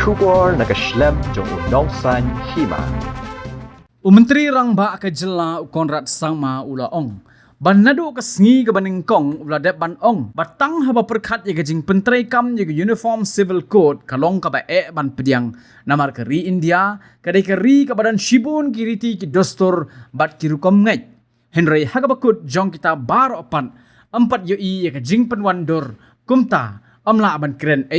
Kubor nakaslem jong unongsan Hima. Menteri Rangba ka jela Conrad sangma ulaong. Banado kasngi ka baningkong uladep banong. Batang haba perkat yaga jing pentray kam yaga uniform civil code kalong ka ba ban pediang namar keri India kadai keri ka badan shibun kiriti ki dostor bat kirukom ngai. Henry hagabakut jong kita bar opan 4 yoi yaga Jingpynwandur kumta amla ban Kren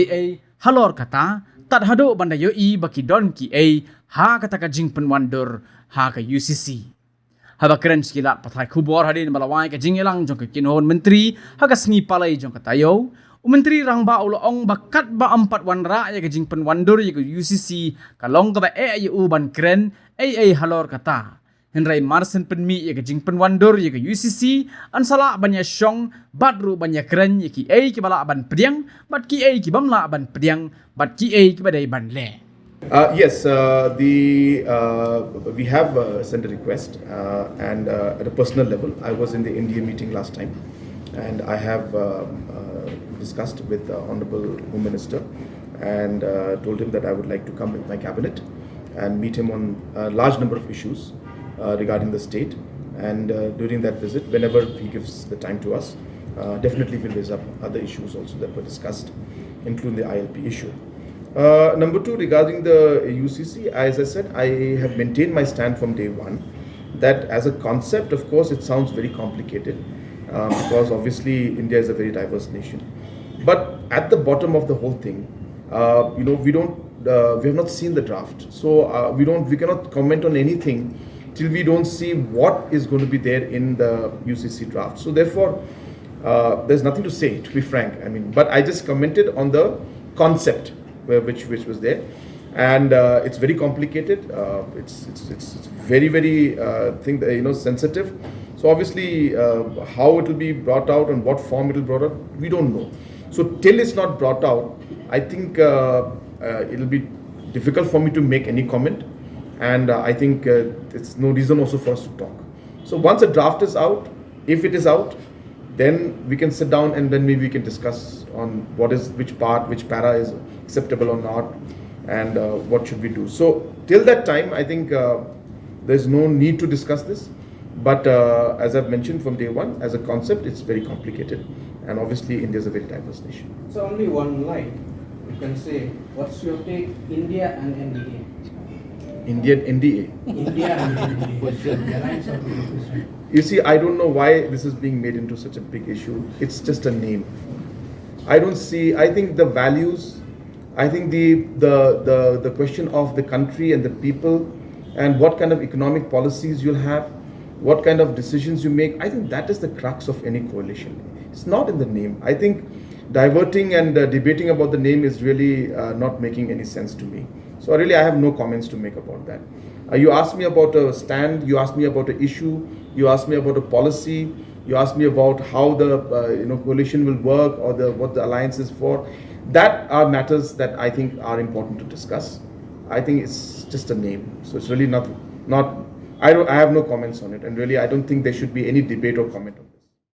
halor kata tad hado banda yoi baki don ki ha kata ka Jingpynwandur ha ka UCC. Haba Kren sekilat patai kubor hadin malawai ka jingelang jong ka kinhon menteri ha ka sengi palai jong ka tayo. Menteri Rangba ulaong bakat ba 4 Wanrah ya ka Jingpynwandur ya ka UCC kalong ka ba ban Kren halor kata. Henry Marsen penmi ya ka Jingpynwandur ya ka UCC ansala banya syong badru banya Kren ya ki ki bala ban pediang bat ki ki bamla ban pediang bat ki ki badai ban le. Yes, we have sent a request and at a personal level. I was in the India meeting last time and I have discussed with the Honorable Home Minister and told him that I would like to come with my cabinet and meet him on a large number of issues regarding the state, and during that visit, whenever he gives the time to us, definitely we'll raise up other issues also that were discussed, including the ILP issue. Number 2, regarding the UCC, as I said, I have maintained my stand from day one that as a concept, of course, it sounds very complicated because obviously India is a very diverse nation. But at the bottom of the whole thing, we have not seen the draft, so we cannot comment on anything till we don't see what is going to be there in the UCC draft. So therefore, there's nothing to say, to be frank. But I just commented on the concept which was there, and it's very complicated. It's very sensitive. So obviously, how it will be brought out and what form it will be brought out, we don't know. So till it's not brought out, I think it will be difficult for me to make any comment. And I think it's no reason also for us to talk. So once a draft is out, if it is out, then we can sit down and then maybe we can discuss on which para is acceptable or not, and what should we do. So till that time, I think there's no need to discuss this. But as I've mentioned from day one, as a concept, it's very complicated. And obviously, India is a very diverse nation. So only one line, you can say, what's your take, India and NDA? Indian NDA. India and NDA. You see, I don't know why this is being made into such a big issue. It's just a name. I think the values, I think the question of the country and the people and what kind of economic policies you'll have, what kind of decisions you make, I think that is the crux of any coalition. It's not in the name. I think diverting and debating about the name is really not making any sense to me. So really, I have no comments to make about that. You asked me about a stand, you asked me about an issue, you asked me about a policy, you asked me about how the coalition will work or what the alliance is for. That are matters that I think are important to discuss. I think it's just a name, so it's really not. I have no comments on it, and really, I don't think there should be any debate or comment on it.